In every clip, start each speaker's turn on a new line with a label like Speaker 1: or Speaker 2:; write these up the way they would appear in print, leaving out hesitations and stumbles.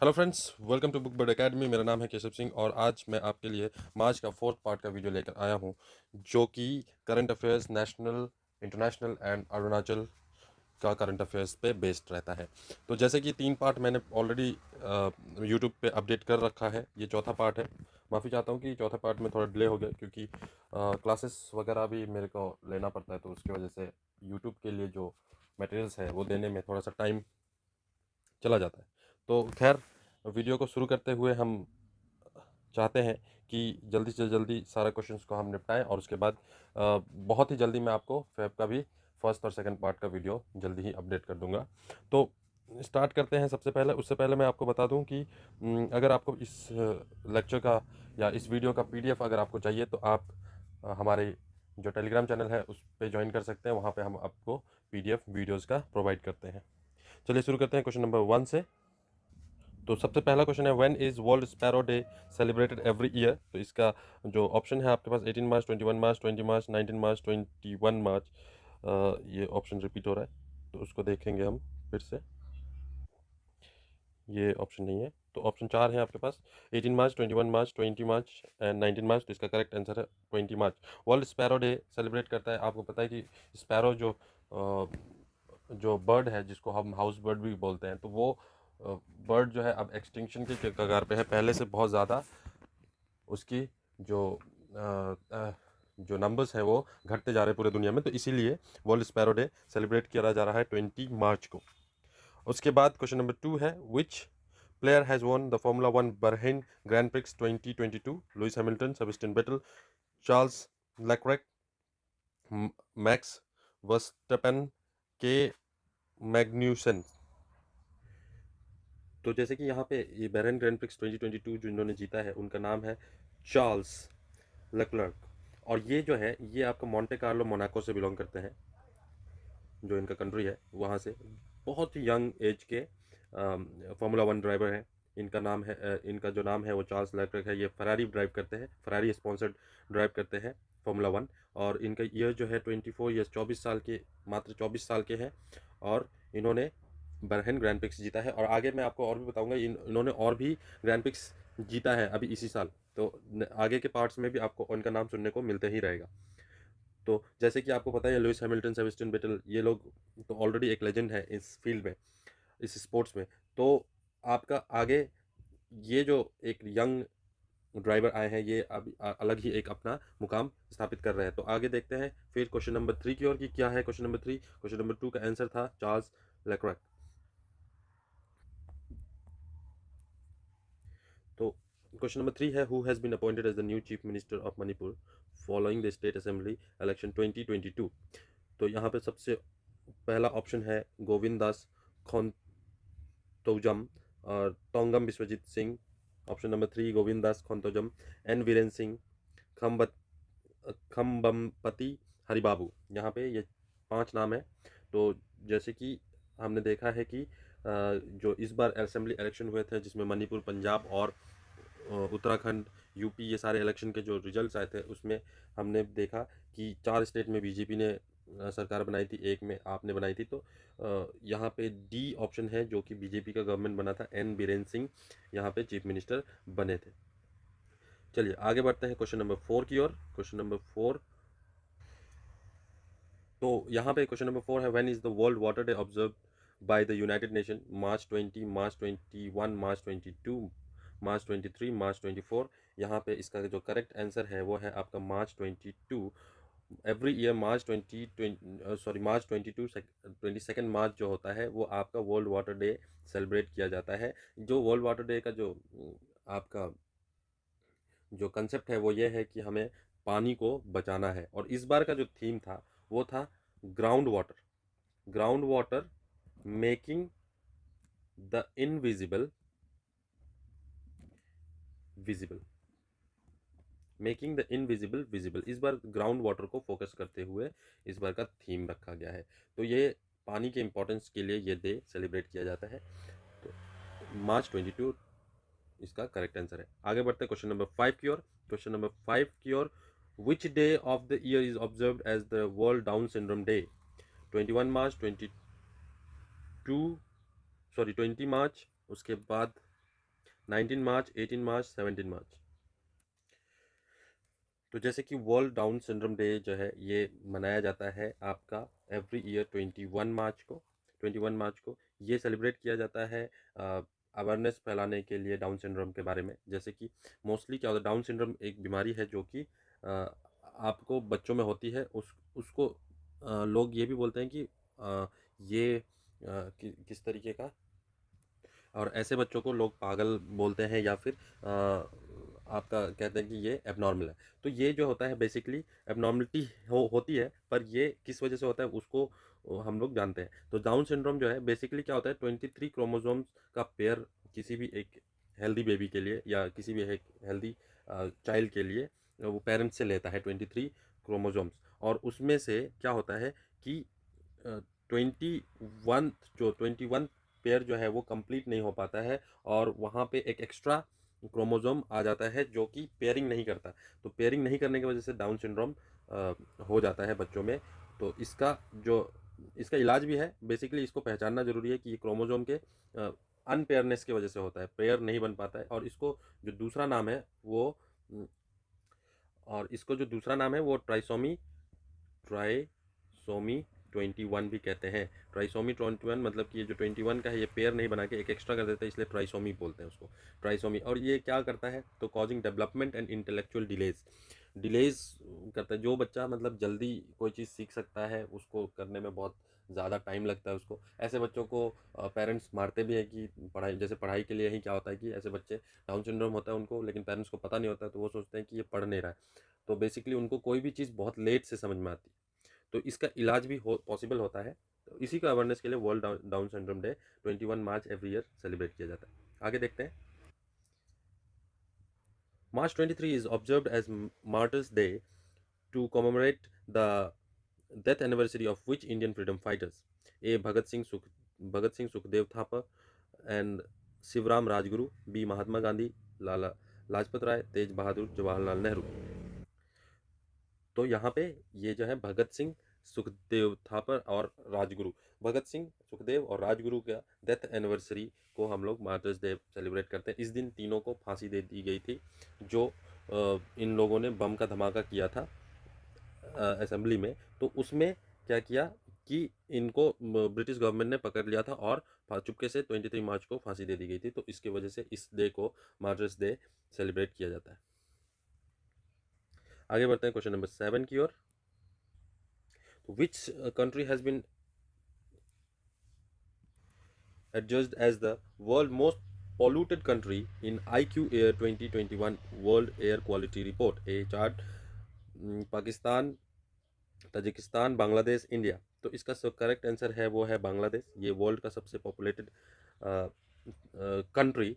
Speaker 1: Hello friends, welcome to Book Bird Academy. मेरा नाम है केशव सिंह और आज मैं आपके लिए मार्च का फोर्थ पार्ट का वीडियो लेकर आया हूं, जो कि current affairs national, international and Arunachal का करंट अफेयर्स पे बेस्ड रहता है। तो जैसे कि 3 पार्ट मैंने ऑलरेडी यूट्यूब पे अपडेट कर रखा है, ये चौथा पार्ट है। माफ़ी चाहता हूँ कि चौथा पार्ट में थोड़ा डिले हो गया, क्योंकि क्लासेस वगैरह भी मेरे को लेना पड़ता है, तो उसकी वजह से यूट्यूब के लिए जो मटेरियल्स है वो देने में थोड़ा सा टाइम चला जाता है। तो खैर, वीडियो को शुरू करते हुए हम चाहते हैं कि जल्दी से जल्दी सारे क्वेश्चंस को हम निपटाएं, और उसके बाद बहुत ही जल्दी मैं आपको फैब का भी फर्स्ट और सेकंड पार्ट का वीडियो जल्दी ही अपडेट कर दूंगा। तो स्टार्ट करते हैं। सबसे पहले, उससे पहले मैं आपको बता दूं कि अगर आपको इस लेक्चर का या इस वीडियो का पीडीएफ अगर आपको चाहिए, तो आप हमारे जो टेलीग्राम चैनल है उस पर ज्वाइन कर सकते हैं। वहाँ पे हम आपको पीडीएफ वीडियोज़ का प्रोवाइड करते हैं। चलिए शुरू करते हैं क्वेश्चन नंबर 1 से। तो सबसे पहला क्वेश्चन है, when is world sparrow day celebrated every year. तो इसका जो ऑप्शन है आपके पास 18 मार्च, 21 मार्च, 20 मार्च, 19 मार्च, 21 मार्च। ये ऑप्शन रिपीट हो रहा है, तो उसको देखेंगे हम फिर से। ये ऑप्शन नहीं है, तो ऑप्शन 4 है आपके पास, 18 मार्च, 21 मार्च, 20 मार्च एंड 19 मार्च। तो इसका करेक्ट आंसर है 20 मार्च। वर्ल्ड स्पैरो डे सेलिब्रेट करता है, आपको पता है कि स्पैरो जो बर्ड है, जिसको हम हाउस बर्ड भी बोलते हैं, तो वो बर्ड जो है अब एक्सटिंक्शन के कगार पे है। पहले से बहुत ज़्यादा उसकी जो जो नंबर्स हैं वो घटते जा रहे हैं पूरे दुनिया में, तो इसीलिए वर्ल्ड स्पैरो डे सेलिब्रेट किया जा रहा है 20 मार्च को। उसके बाद क्वेश्चन नंबर 2 है, which player has won the formula 1 Bahrain grand prix 2022। Lewis Hamilton, Sebastian Vettel, Charles Leclerc, Max Verstappen, K Magnussen. तो जैसे कि यहाँ पे ये बहरेन ग्रैंड प्रिक्स 2022 जो इन्होंने जीता है, उनका नाम है चार्ल्स लेक्लर्क। और ये जो है, ये आपका मोंटे कार्लो मोनाको से बिलोंग करते हैं, जो इनका कंट्री है वहाँ से। बहुत ही यंग एज के फार्मूला 1 ड्राइवर हैं। इनका नाम है इनका जो नाम है वो चार्ल्स लेक्लर्क है। ये फरारी ड्राइव करते हैं, फरारी स्पॉन्सर्ड ड्राइव करते हैं फार्मूला 1। और इनका ईयर जो है 24 ईयर्स, 24 साल के, मात्र 24 साल के हैं। और इन्होंने बरहन ग्रैंड प्रिक्स जीता है। और आगे मैं आपको और भी बताऊंगा, इन्होंने और भी ग्रैंड प्रिक्स जीता है अभी इसी साल। तो आगे के पार्ट्स में भी आपको उनका नाम सुनने को मिलते ही रहेगा। तो जैसे कि आपको पता है, लुइस हैमिल्टन, सेबेस्टियन वेटल, ये लोग तो ऑलरेडी एक लेजेंड है इस फील्ड में, इस स्पोर्ट्स में। तो आपका आगे ये जो एक यंग ड्राइवर आए हैं, ये अब अलग ही एक अपना मुकाम स्थापित कर रहे हैं। तो आगे देखते हैं फिर क्वेश्चन नंबर 3 की ओर, कि क्या है क्वेश्चन नंबर 3। क्वेश्चन नंबर 2 का आंसर था चार्ल्स लेक्रेक। तो क्वेश्चन नंबर 3 है, who has been appointed as the new chief minister of Manipur following the state assembly election 2022। तो यहाँ पे सबसे पहला ऑप्शन है गोविंद दास खोंतोजम और तोंगम Vishwajeet Singh. Option number 3 Govind Das खोंतोजम, N Viren Singh, खम्बत खम्बमपति Haribabu. यहाँ पे ये 5 नाम है। तो जैसे कि हमने देखा है कि जो इस बार असेंबली इलेक्शन हुए थे, जिसमें मणिपुर, पंजाब और उत्तराखंड, यूपी, ये सारे इलेक्शन के जो रिजल्ट्स आए थे, उसमें हमने देखा कि 4 स्टेट में बीजेपी ने सरकार बनाई थी, एक में आपने बनाई थी। तो यहाँ पे डी ऑप्शन है, जो कि बीजेपी का गवर्नमेंट बना था, एन बीरेन सिंह यहाँ पे चीफ मिनिस्टर बने थे। चलिए आगे बढ़ते हैं क्वेश्चन नंबर 4 की ओर। क्वेश्चन नंबर 4, तो यहाँ पे क्वेश्चन नंबर 4 है, when is the world water day observe by the United Nation. March 20, March 21, March 22, March 23, March 24। यहाँ पे इसका जो करेक्ट आंसर है वो है आपका मार्च 22। एवरी ईयर मार्च 22 मार्च जो होता है, वो आपका वर्ल्ड वाटर डे सेलिब्रेट किया जाता है। जो वर्ल्ड वाटर डे का जो आपका जो कंसेप्ट है वो ये है कि हमें पानी को बचाना है। और इस बार का जो थीम था वो था ground water, ground water making the invisible visible, making the invisible visible. इस बार ग्राउंड वाटर को फोकस करते हुए इस बार का थीम रखा गया है। तो ये पानी के इंपॉर्टेंस के लिए ये डे सेलिब्रेट किया जाता है। तो मार्च 22 इसका करेक्ट आंसर है। आगे बढ़ते हैं क्वेश्चन नंबर 5 की ओर। क्वेश्चन नंबर 5 की ओर, which day of the year is observed as the world down syndrome day. 21 March, 22, sorry 20 March, उसके बाद 19 मार्च, 18 मार्च, 17 मार्च। तो जैसे कि वर्ल्ड डाउन सिंड्रोम डे जो है ये मनाया जाता है आपका एवरी ईयर 21 मार्च को ये सेलिब्रेट किया जाता है अवेयरनेस फैलाने के लिए डाउन सिंड्रोम के बारे में। जैसे कि मोस्टली क्या होता है, डाउन सिंड्रोम एक बीमारी है जो कि आपको बच्चों में होती है। उसको लोग ये भी बोलते हैं कि ये किस तरीके का, और ऐसे बच्चों को लोग पागल बोलते हैं या फिर आपका कहते हैं कि ये एबनॉर्मल है। तो ये जो होता है बेसिकली एबनॉर्मलिटी होती है, पर ये किस वजह से होता है उसको हम लोग जानते हैं। तो डाउन सिंड्रोम जो है बेसिकली क्या होता है, 23 क्रोमोसोम्स का पेयर किसी भी एक हेल्दी बेबी के लिए या किसी भी एक हेल्दी चाइल्ड के लिए वो पेरेंट्स से लेता है 23 क्रोमोसोम्स। और उसमें से क्या होता है कि 21 पेयर जो है वो कंप्लीट नहीं हो पाता है, और वहाँ पे एक एक्स्ट्रा क्रोमोसोम आ जाता है जो कि पेयरिंग नहीं करता। तो पेयरिंग नहीं करने की वजह से डाउन सिंड्रोम हो जाता है बच्चों में। तो इसका इलाज भी है। बेसिकली इसको पहचानना जरूरी है कि ये क्रोमोसोम के अनपेयरनेस की वजह से होता है, पेयर नहीं बन पाता है। और इसको जो दूसरा नाम है वो ट्राइसोमी ट्राइसोमी 21 भी कहते हैं। ट्राइसोमी 21 मतलब कि ये जो 21 का है ये पेयर नहीं बना के एक एक्स्ट्रा कर देता है, इसलिए ट्राइसोमी बोलते हैं उसको, ट्राइसोमी। और ये क्या करता है, तो causing development and intellectual delays करता है। जो बच्चा मतलब जल्दी कोई चीज़ सीख सकता है उसको करने में बहुत ज़्यादा टाइम लगता है उसको। ऐसे बच्चों को पेरेंट्स मारते भी हैं कि पढ़ाई, जैसे पढ़ाई के लिए ही क्या होता है कि ऐसे बच्चे डाउन सिंड्रोम होता है उनको, लेकिन पेरेंट्स को पता नहीं होता है, तो वो सोचते हैं कि ये पढ़ नहीं रहा है। तो बेसिकली उनको कोई भी चीज़ बहुत लेट से समझ में आती है। तो इसका इलाज भी पॉसिबल होता है। तो इसी को अवेयरनेस के लिए वर्ल्ड डाउन सिंड्रोम डे 21 मार्च एवरी ईयर सेलिब्रेट किया जाता है। आगे देखते हैं। March 23 is observed as Martyrs Day to commemorate the death anniversary of which Indian freedom fighters? A. Bhagat Singh Sukhdev Thapa and Shivram Rajguru. B. Mahatma Gandhi, Lala Lajpat Rai, Tej Bahadur, Jawaharlal Nehru। तो यहाँ पे ये जो है भगत सिंह, सुखदेव थापर और राजगुरु, भगत सिंह, सुखदेव और राजगुरु का death anniversary को हम लोग मार्टर्स डे सेलिब्रेट करते हैं। इस दिन तीनों को फांसी दे दी गई थी, जो इन लोगों ने बम का धमाका किया था असेंबली में। तो उसमें क्या किया कि इनको ब्रिटिश गवर्नमेंट ने पकड़ लिया था और चुपके से 23 मार्च को फांसी दे दी गई थी। तो इसकी वजह से इस डे को मार्टर्स डे सेलिब्रेट किया जाता है। आगे बढ़ते हैं क्वेश्चन नंबर 7 की ओर। Which country has been adjudged as the world most polluted country in IQ Air 2021 World Air Quality Report? A. Chart, Pakistan, Tajikistan, Bangladesh, India. तो इसका करेक्ट आंसर है वो है बांग्लादेश। ये वर्ल्ड का सबसे पॉपुलेटेड कंट्री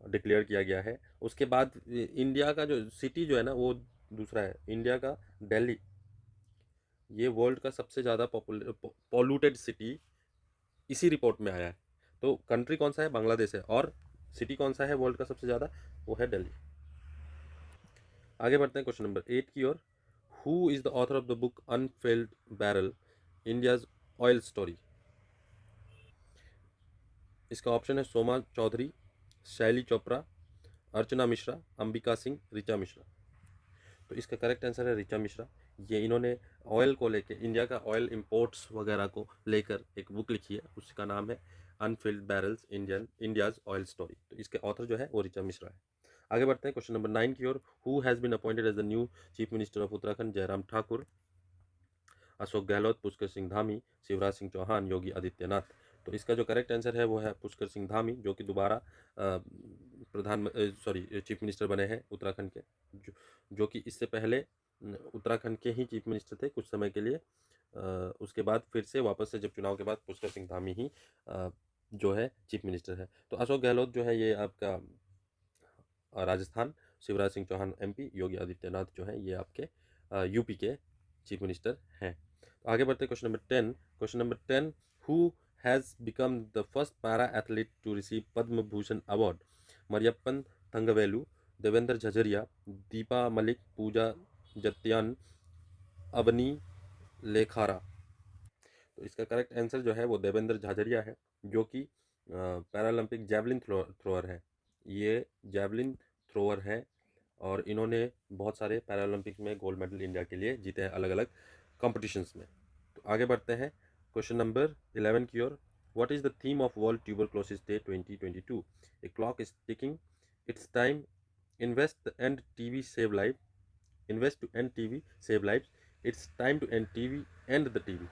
Speaker 1: डिक्लेयर किया गया है। उसके बाद इंडिया का जो सिटी जो है ना वो दूसरा है, इंडिया का दिल्ली। ये वर्ल्ड का सबसे ज़्यादा पॉल्यूटेड सिटी इसी रिपोर्ट में आया है। तो कंट्री कौन सा है, बांग्लादेश है, और सिटी कौन सा है वर्ल्ड का सबसे ज़्यादा, वो है दिल्ली। आगे बढ़ते हैं क्वेश्चन नंबर 8 की ओर। Who is the author of the book unfilled barrel, India's oil story? इसका ऑप्शन है सोमा चौधरी, शैली चोपड़ा, अर्चना मिश्रा, अंबिका सिंह, ऋचा मिश्रा। तो इसका करेक्ट आंसर है ऋचा मिश्रा। ये इन्होंने ऑयल को लेके, इंडिया का ऑयल इंपोर्ट्स वगैरह को लेकर एक बुक लिखी है, उसका नाम है Anfield barrels India's oil story. तो इसके ऑथर जो है वो ऋचा मिश्रा है। आगे बढ़ते हैं क्वेश्चन नंबर 9 की ओर। Who has been appointed as the new chief minister of Uttarakhand? Jairam Thakur, Ashok Gehlot, Pushkar Singh Dhami, Shivraj Singh Chouhan, Yogi Adityanath. तो इसका जो करेक्ट आंसर है वो है पुष्कर सिंह धामी, जो कि दोबारा चीफ मिनिस्टर बने हैं उत्तराखंड के, जो कि इससे पहले उत्तराखंड के ही चीफ मिनिस्टर थे कुछ समय के लिए। उसके बाद फिर से वापस से जब चुनाव के बाद पुष्कर सिंह धामी ही जो है चीफ मिनिस्टर है। तो अशोक गहलोत जो है ये आपका राजस्थान, शिवराज सिंह चौहान एमपी, योगी आदित्यनाथ जो है ये आपके यूपी के चीफ मिनिस्टर हैं। तो आगे बढ़ते question number 10। Question number 10, who has become the first para athlete to receive Padma Bhushan award? Mariyappan Thangavelu, Devendra Jhajharia, Deepa Malik, Pooja Jatyan, Avani Lekhara. तो इसका करेक्ट आंसर जो है वो देवेंद्र झाझरिया है, जो कि पैरालंपिक जैवलिन थ्रोअर है। ये जैवलिन थ्रोअर हैं और इन्होंने बहुत सारे पैरालंपिक्स में गोल्ड मेडल इंडिया के लिए जीते हैं अलग अलग कॉम्पिटिशन्स में। तो आगे बढ़ते हैं क्वेश्चन नंबर 11 की ओर। What is the theme of world tuberculosis day 2022? A clock is ticking, it's time, invest end TB save life, invest to end TB save life, it's time to end TB end the TB.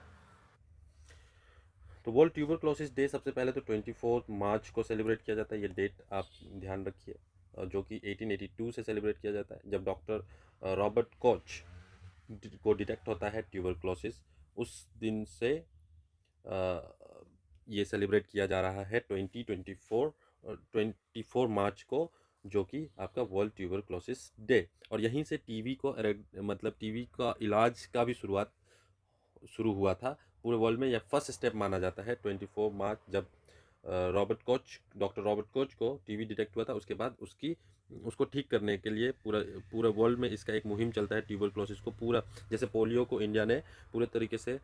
Speaker 1: तो world tuberculosis day सबसे पहले तो 24 मार्च को celebrate किया जाता है, ये date आप ध्यान रखिए, जो कि 1882 से सेलिब्रेट किया जाता है, जब डॉक्टर रॉबर्ट कोच को डिटेक्ट होता है ट्यूबरक्लोसिस। उस दिन से ये सेलिब्रेट किया जा रहा है 24 मार्च को, जो कि आपका वर्ल्ड ट्यूबरक्लोसिस डे। और यहीं से टीवी को मतलब टीवी का इलाज का भी शुरू हुआ था पूरे वर्ल्ड में। यह फर्स्ट स्टेप माना जाता है 24 मार्च, जब डॉक्टर रॉबर्ट कोच को टीवी डिटेक्ट हुआ था। उसके बाद उसको ठीक करने के लिए पूरा वर्ल्ड में इसका एक मुहिम चलता है ट्यूबरक्लोसिस को पूरा, जैसे पोलियो को इंडिया ने पूरे तरीके से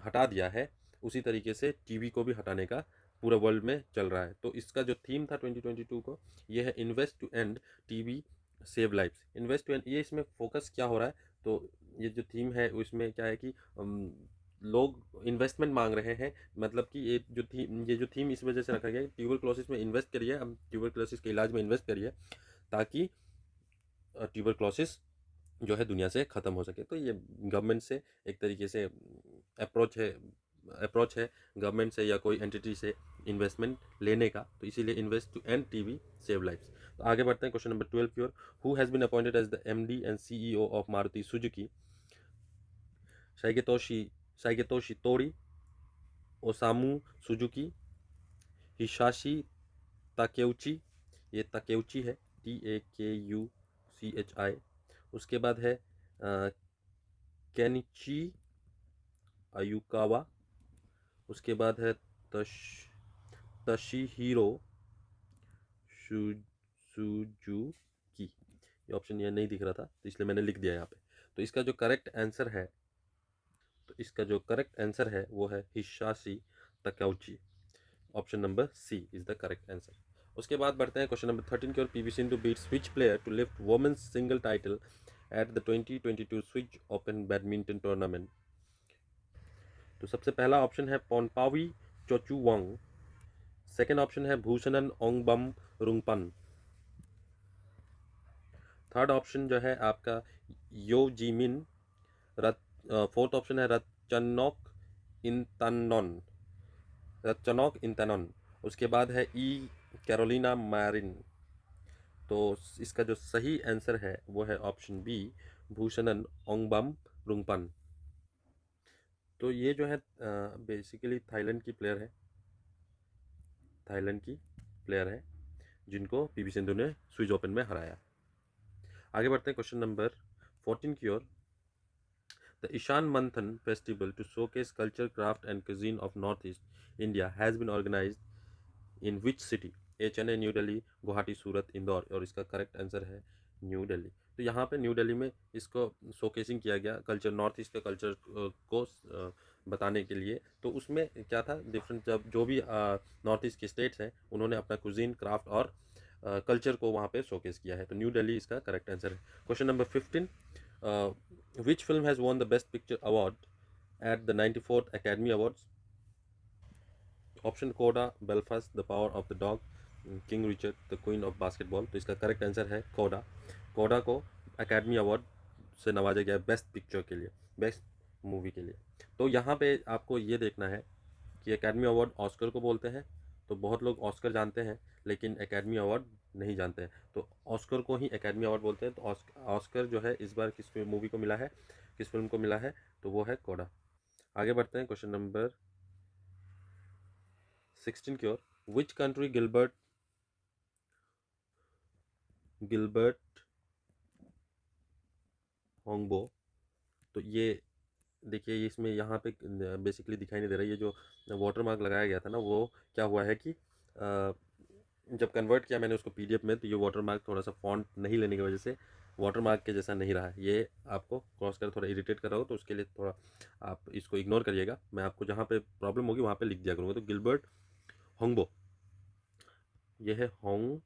Speaker 1: हटा दिया है, उसी तरीके से टीबी को भी हटाने का पूरा वर्ल्ड में चल रहा है। तो इसका जो थीम था 2022 को, ये है invest to end TB save lives. Invest to end, ये इसमें फोकस क्या हो रहा है, तो ये जो थीम है उसमें क्या है कि लोग इन्वेस्टमेंट मांग रहे हैं, मतलब कि ये जो थीम इस वजह से रखा गया है, ट्यूबरक्लोसिस में इन्वेस्ट करिए, हम ट्यूबरक्लोसिस के इलाज में इन्वेस्ट करिए, ताकि ट्यूबरक्लोसिस जो है दुनिया से ख़त्म हो सके। तो ये गवर्नमेंट से एक तरीके से अप्रोच है गवर्नमेंट से या कोई एंटिटी से इन्वेस्टमेंट लेने का, तो इसीलिए invest to end TB save lives. तो आगे बढ़ते हैं क्वेश्चन नंबर 12 की ओर। Who has been appointed as the MD and CEO of Maruti Suzuki? साइगेतोशी तोरी, ओसामू सुजुकी, हिसाशी ताकेउची, ये ताकेउची है, TAKUCHI। उसके बाद है केनिची आयुकावा। उसके बाद है तशीहीरो सुजुकी। ये ऑप्शन ये नहीं दिख रहा था, तो इसलिए मैंने लिख दिया यहाँ पे। तो इसका जो करेक्ट आंसर है वो है Hisashi Takeuchi. Option number C is the correct answer. उसके बाद बढ़ते हैं क्वेश्चन नंबर 13 की ओर। PV Sindhu beats which player to lift women's single title at the 2022 Swiss open badminton tournament? तो सबसे पहला ऑप्शन है पोनपावी चोचुवोंग। सेकेंड ऑप्शन है भूषणन ओंगबम रुंगपन। थर्ड ऑप्शन जो है आपका यो जीमिन। फोर्थ ऑप्शन है इंतानॉन रचनॉक इंतानॉन। उसके बाद है ई कैरोलिना मैरिन। तो इसका जो सही आंसर है वो है ऑप्शन बी भूषणन ओंगबम रुंगपन। तो ये जो है बेसिकली थाईलैंड की प्लेयर है जिनको पीवी सिंधु ने स्विस ओपन में हराया। आगे बढ़ते हैं क्वेश्चन नंबर 14 की ओर। The Ishan Manthan festival to showcase culture, craft and cuisine of Northeast India has been organized in which city? A Chennai, new Delhi, Guwahati, Surat, Indore. और इसका करेक्ट आंसर है न्यू दिल्ली। तो यहाँ पे न्यू दिल्ली में इसको शोकेसिंग किया गया कल्चर, नॉर्थ ईस्ट के कल्चर को बताने के लिए। तो उसमें क्या था डिफरेंट, जब जो भी नॉर्थ ईस्ट के स्टेट्स हैं उन्होंने अपना कुजीन, क्राफ्ट और कल्चर को वहाँ पे शोकेस किया है। तो न्यू दिल्ली इसका करेक्ट आंसर है। Question number 15, which film has won the best picture award at the 94th Academy Awards? Option CODA, Belfast, the power of the dog, King Richard, the queen of basketball. तो इसका correct answer है कोडा। कोडा को academy award से नवाजा गया best picture के लिए, बेस्ट मूवी के लिए। तो यहाँ पे आपको ये देखना है कि एकेडमी अवार्ड ऑस्कर को बोलते हैं, तो बहुत लोग ऑस्कर जानते हैं लेकिन एकेडमी अवार्ड नहीं जानते हैं। तो ऑस्कर को ही एकेडमी अवार्ड बोलते हैं। तो ऑस्कर जो है इस बार किस मूवी को मिला है, किस फिल्म को मिला है, तो वो है कोडा। आगे बढ़ते हैं क्वेश्चन नंबर 16 की ओर। Which country Gilbert Houngbo. तो ये देखिए, इसमें यहाँ पे बेसिकली दिखाई नहीं दे रहा है, ये जो वाटर मार्क लगाया गया था ना, वो क्या हुआ है कि जब कन्वर्ट किया मैंने उसको पीडीएफ में, तो ये वाटर मार्क थोड़ा सा फॉन्ट नहीं लेने की वजह से वाटर मार्क के जैसा नहीं रहा है। ये आपको क्रॉस कर थोड़ा इरिटेट कर रहा हो, तो उसके लिए थोड़ा आप इसको इग्नोर करिएगा। मैं आपको जहाँ पे प्रॉब्लम होगी वहाँ पे लिख दिया करूँगा। तो गिलबर्ट होंगबो, ये है होंग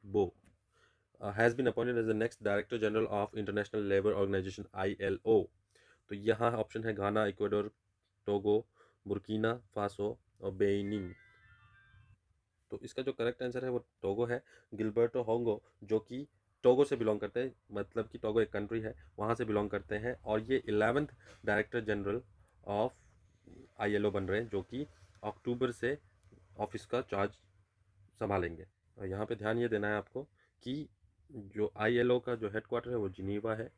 Speaker 1: बो has been appointed as the next director general of international labour organisation ILO। तो यहाँ ऑप्शन है Ghana, Ecuador, Togo, Burkina Faso और बेनिन। तो इसका जो करेक्ट आंसर है वो टोगो है। गिलबर्टो होंगो जो कि टोगो से बिलोंग करते हैं, मतलब कि टोगो एक कंट्री है, वहाँ से बिलोंग करते हैं, और ये 11th director general of ILO बन रहे हैं, जो कि अक्टूबर से ऑफिस का चार्ज संभालेंगे। और यहाँ पे ध्यान ये देना है आपको कि जो ILO का जो हेडक्वार्टर है वो जिनीवा है,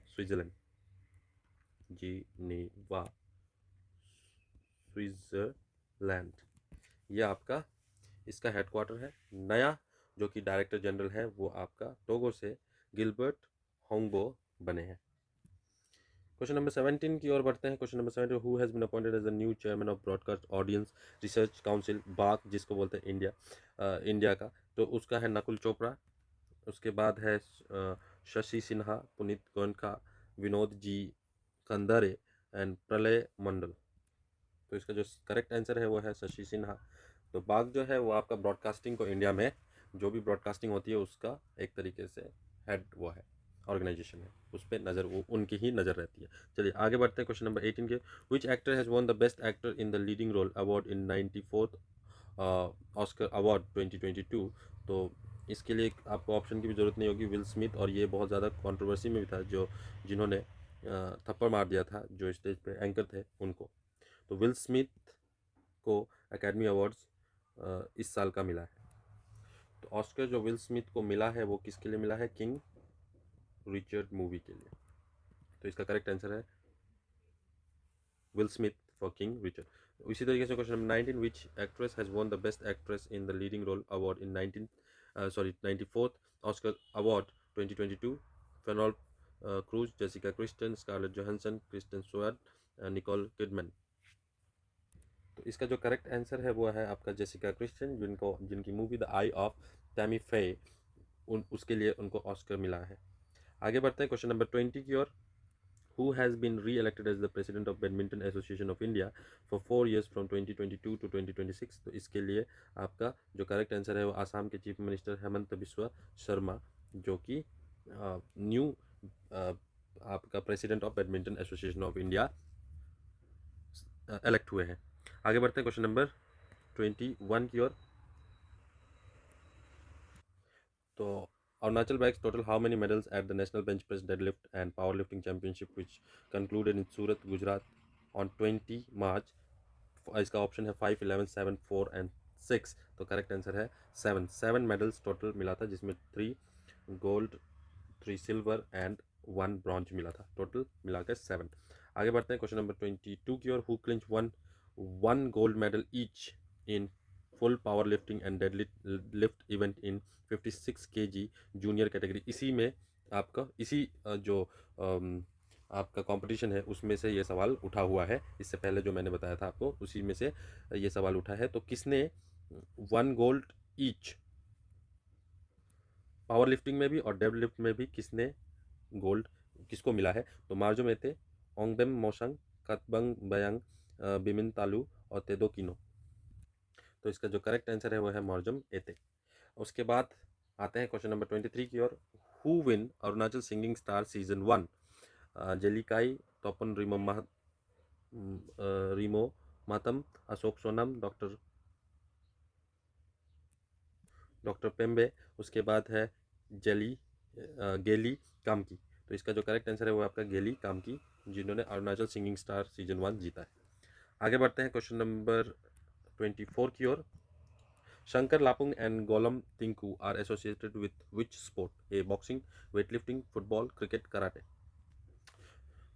Speaker 1: स्विट्ज़रलैंड। जिनीवा, स्विट्ज़रलैंड, ये आपका इसका हेडक्वार्टर है। नया जो कि डायरेक्टर जनरल है वो आपका टोगो से गिलबर्ट होंगबो बने हैं। क्वेश्चन नंबर 17 की ओर बढ़ते हैं। Question number 17, who has been appointed as the new chairman of broadcast audience research council, बाक जिसको बोलते हैं इंडिया का, तो उसका है नकुल चोपड़ा। उसके बाद है शशि सिन्हा, पुनीत गोयनका, विनोद जी कंदारे एंड प्रलय मंडल। तो इसका जो करेक्ट आंसर है वो है शशि सिन्हा। तो बाग जो है वो आपका ब्रॉडकास्टिंग को इंडिया में जो भी ब्रॉडकास्टिंग होती है उसका एक तरीके से हेड वो है, ऑर्गेनाइजेशन है, उस पर नज़र वो उनकी ही नज़र रहती है। चलिए आगे बढ़ते हैं क्वेश्चन नंबर 18 के। Which actor has won the best actor in the leading role award in 94th Oscar award 2022। तो इसके लिए आपको ऑप्शन की भी ज़रूरत नहीं होगी, विल स्मिथ, और ये बहुत ज़्यादा कंट्रोवर्सी में भी था, जो जिन्होंने थप्पड़ मार दिया था जो स्टेज पे एंकर थे उनको। तो विल स्मिथ को एकेडमी अवार्ड्स इस साल का मिला है। तो ऑस्कर जो विल स्मिथ को मिला है वो किसके लिए मिला है? किंग रिचर्ड मूवी के लिए। तो इसका करेक्ट आंसर है Will Smith for King Richard. इसी तरीके से question number 19, which actress has won the best actress in the leading role award in 94th Oscar award 2022? Penelope Cruz, Jessica Chastain, Scarlett Johansson, Kristen Stewart, Nicole Kidman. तो इसका जो correct answer है वो है आपका जेसिका क्रिस्टन, जिनकी movie the eye of Tammy Faye उसके लिए उनको ऑस्कर मिला है। आगे बढ़ते हैं क्वेश्चन नंबर 20 की ओर। Who has been re-elected as the president of Badminton Association of India for 4 years from 2022 to 2026? तो इसके लिए आपका जो करेक्ट आंसर है वो आसाम के चीफ मिनिस्टर हेमंत बिस्वा शर्मा, जो कि न्यू आपका president of badminton association of India elect हुए हैं। आगे बढ़ते हैं क्वेश्चन नंबर 21 की ओर। तो Arunachal bags total how many medals at the National Bench Press Deadlift and Powerlifting Championship which concluded in Surat, Gujarat on 20 March? इसका option है 5, 11, 7, 4 and 6। तो करेक्ट आंसर है 7 मेडल्स टोटल मिला था, जिसमें 3 गोल्ड, 3 सिल्वर एंड 1 ब्रॉन्ज मिला था, total मिलाकर 7। आगे बढ़ते हैं क्वेश्चन नंबर 22 की ओर। Who clinch one gold medal each in full power lifting and dead lift event in 56 kg junior category? इसी में आपका जो आपका कंपटीशन है उसमें से ये सवाल उठा हुआ है। इससे पहले जो मैंने बताया था आपको उसी में से ये सवाल उठा है। तो किसने 1 गोल्ड ईच, पावर लिफ्टिंग में भी और डेड लिफ्ट में भी किसने गोल्ड किसको मिला है? तो मार्जो मेते, ओंगदेम मोशंग, कतबंग बयांग, बिमिन तालू और तेदो किनो। तो इसका जो करेक्ट आंसर है वो है मॉर्जम एते। उसके बाद आते हैं क्वेश्चन नंबर 23 की ओर। Who win Arunachal singing star season 1? Jelikai, Topan Rimo Matam, Ashok Sonam, doctor पेम्बे। उसके बाद है गेली कामकी। तो इसका जो करेक्ट आंसर है वो आपका गेली कामकी, जिन्होंने अरुणाचल सिंगिंग स्टार सीजन 1 जीता है। आगे बढ़ते हैं क्वेश्चन नंबर 24 की ओर। Shankar Lapung and Golam Tinku are associated with which sport? A boxing, weightlifting, football, cricket, karate.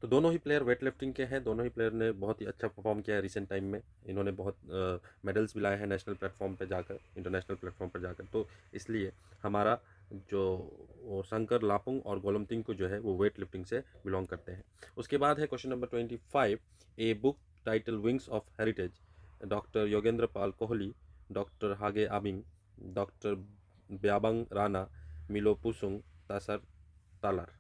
Speaker 1: तो दोनों ही प्लेयर वेट लिफ्टिंग के हैं। दोनों ही प्लेयर ने बहुत ही अच्छा परफॉर्म किया है रिसेंट टाइम में। इन्होंने बहुत मेडल्स भी लाए हैं नेशनल प्लेटफॉर्म पर जाकर, इंटरनेशनल प्लेटफॉर्म पर जाकर। तो इसलिए हमारा जो शंकर लापुंग और गोलम तिंकू जो है वो वेट लिफ्टिंग से बिलोंग करते हैं। उसके बाद है question number 25, a book title wings of heritage, doctor Yogendra Pal Kohli, doctor Hage Abing, doctor Byabang Rana, Milo Pusung, Tasar Talar.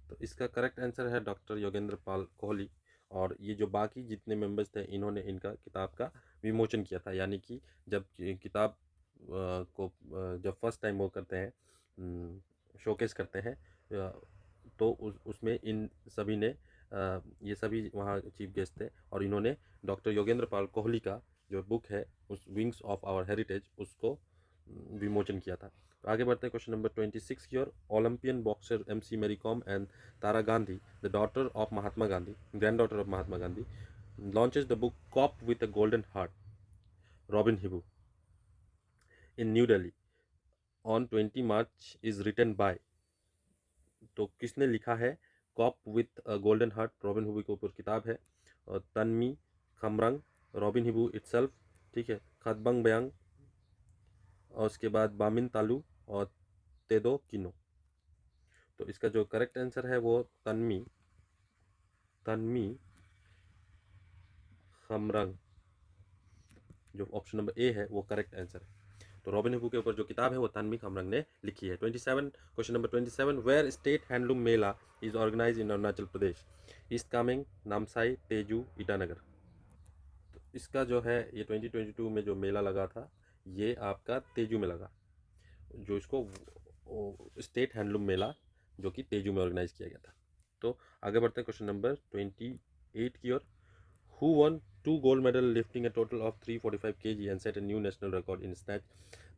Speaker 1: तो इसका करेक्ट आंसर है डॉक्टर योगेंद्र पाल कोहली। और ये जो बाकी जितने मेंबर्स थे इन्होंने इनका किताब का विमोचन किया था, यानी कि जब किताब को जब फर्स्ट टाइम वो करते हैं, शोकेस करते हैं, तो उसमें इन सभी ने ये सभी वहाँ चीफ गेस्ट थे और इन्होंने डॉक्टर योगेंद्र पाल कोहली का जो बुक है उस विंग्स ऑफ आवर हेरिटेज उसको विमोचन किया था। तो आगे बढ़ते हैं क्वेश्चन नंबर 26 की ओर। Olympian boxer MC Mary Kom and Tara Gandhi, the daughter of Mahatma Gandhi, granddaughter of Mahatma Gandhi, launches the book Cop with a Golden Heart, Robin Hibu, in New Delhi on 20 March is written by। तो किसने लिखा है cop with golden heart? Robin Hibu के ऊपर किताब है। तन्मी खमरंग, robin Hibu itself, ठीक है, खतबंग बयांग, और उसके बाद बामिन तालू और तेदो किनो। तो इसका जो करेक्ट आंसर है वो तन्मी खमरंग, जो ऑप्शन नंबर ए है वो करेक्ट आंसर है। तो रॉबिन हिबू के ऊपर जो किताब है वो तन्वी खमरंग ने लिखी है। 27 question number 27, where state handloom mela is organise in Arunachal Pradesh? East Kameng, Namsai, Tezu, Itanagar. तो इसका जो है ये 2022 में जो मेला लगा था ये आपका तेजू में लगा, जो इसको स्टेट हैंडलूम मेला जो कि तेजू में ऑर्गेनाइज किया गया था। तो आगे बढ़ते हैं क्वेश्चन नंबर 28 की ओर। Who won 2 gold medal lifting a total of 345 kg and set a new national record in snatch,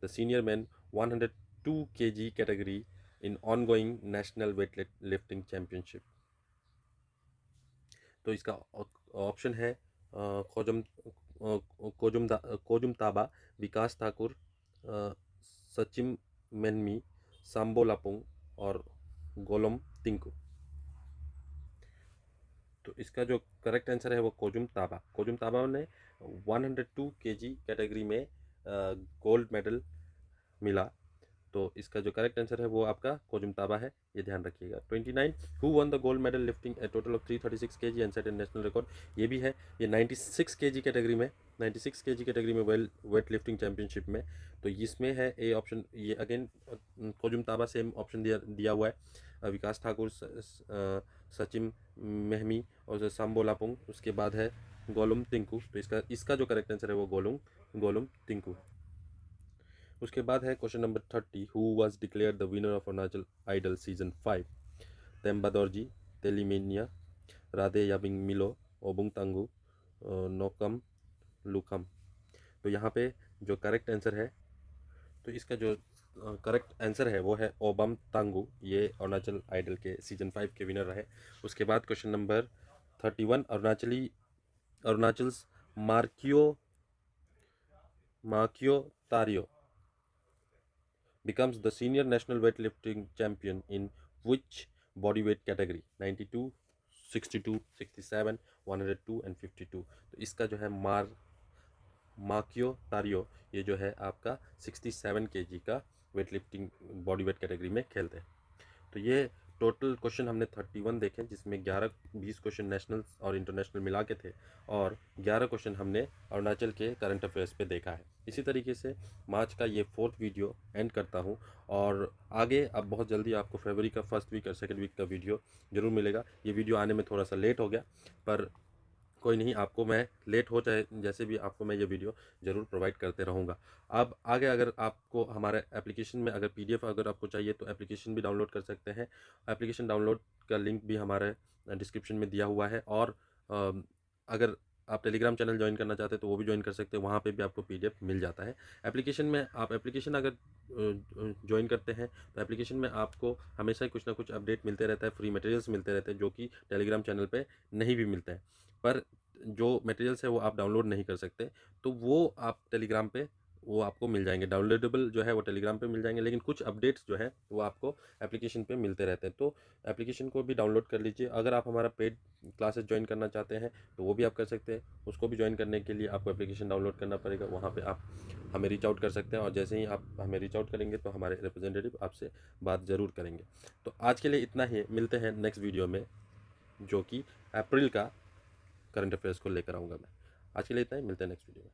Speaker 1: the senior men 102 kg category in ongoing national weightlifting championship? तो इसका ऑप्शन है खोजम कोजुम ताबा, विकास ठाकुर, सचिम मेनमी, सांबो लापुंग और गोलम तिंकू। तो इसका जो करेक्ट आंसर है वो कोजुम ताबा ने 102 kg कैटेगरी में गोल्ड मेडल मिला। तो इसका जो करेक्ट आंसर है वो आपका कोजुम ताबा है, ये ध्यान रखिएगा। 29, who one the gold medal lifting A total of 336 kg and set A national record? ये भी है, ये 96 kg कैटेगरी में, 96 kg कैटेगरी में वेट लिफ्टिंग चैंपियनशिप में। तो इसमें है ए ऑप्शन, ये अगेन कोजुम ताबा सेम ऑप्शन दिया हुआ है, विकास ठाकुर, सचिन मेहमी और सांबो लापुंग, उसके बाद है गोलुम तिंकू। तो इसका जो करेक्ट आंसर है वो गोलुम तिंकू। उसके बाद है question number 30, who was declared the winner of Arunachal idol season 5? Temba Dorji, तेलीमेनिया, राधे याबिंग मिलो, ओबुंग तांगू, नोकम लुकम। तो यहाँ पे जो करेक्ट आंसर है, तो इसका जो करेक्ट आंसर है वो है ओबम तांगू, ये अरुणाचल आइडल के सीजन 5 के विनर रहे। उसके बाद question number 31, Arunachal's मार्कियो तारियो becomes the senior national weightlifting champion in which body weight category? 92, 62, 67, 102 and 52। तो इसका जो है मार्कियो तारियो, ये जो है आपका 67 kg का weight lifting body weight category में खेलते हैं। तो ये टोटल क्वेश्चन हमने 31 देखे, जिसमें 11-20 क्वेश्चन नेशनल और इंटरनेशनल मिला के थे और 11 क्वेश्चन हमने अरुणाचल के करंट अफेयर्स पे देखा है। इसी तरीके से मार्च का ये 4th वीडियो एंड करता हूँ और आगे अब बहुत जल्दी आपको फरवरी का 1st वीक और 2nd वीक का वीडियो ज़रूर मिलेगा। ये वीडियो आने में थोड़ा सा लेट हो गया, पर कोई नहीं, आपको मैं लेट हो चाहे जैसे भी आपको मैं ये वीडियो ज़रूर प्रोवाइड करते रहूँगा। अब आगे अगर आपको हमारे एप्लीकेशन में अगर PDF अगर आपको चाहिए तो एप्लीकेशन भी डाउनलोड कर सकते हैं। एप्लीकेशन डाउनलोड का लिंक भी हमारे डिस्क्रिप्शन में दिया हुआ है और अगर आप टेलीग्राम चैनल ज्वाइन करना चाहते हैं तो वो भी ज्वाइन कर सकते हैं, वहाँ पे भी आपको PDF मिल जाता है। एप्लीकेशन में आप एप्लीकेशन अगर ज्वाइन करते हैं तो एप्लीकेशन में आपको हमेशा ही कुछ ना कुछ अपडेट मिलते रहता है, फ्री मटेरियल्स मिलते रहते हैं जो कि टेलीग्राम चैनल पे नहीं भी मिलते हैं। पर जो मटेरियल्स है वो आप डाउनलोड नहीं कर सकते, तो वो आप टेलीग्राम पे वो आपको मिल जाएंगे, डाउनलोडेबल जो है वो टेलीग्राम पे मिल जाएंगे, लेकिन कुछ अपडेट्स जो है वो आपको एप्लीकेशन पे मिलते रहते हैं। तो एप्लीकेशन को भी डाउनलोड कर लीजिए। अगर आप हमारा पेड क्लासेस ज्वाइन करना चाहते हैं तो वो भी आप कर सकते हैं। उसको भी ज्वाइन करने के लिए आपको एप्लीकेशन डाउनलोड करना पड़ेगा, वहाँ पर आप हमें रीच आउट कर सकते हैं और जैसे ही आप हमें रीच आउट करेंगे तो हमारे रिप्रेजेंटेटिव आपसे बात ज़रूर करेंगे। तो आज के लिए इतना ही, मिलते हैं नेक्स्ट वीडियो में जो कि अप्रैल का करंट अफेयर्स को लेकर आऊँगा मैं। आज के लिए इतना ही, मिलते हैं नेक्स्ट वीडियो में।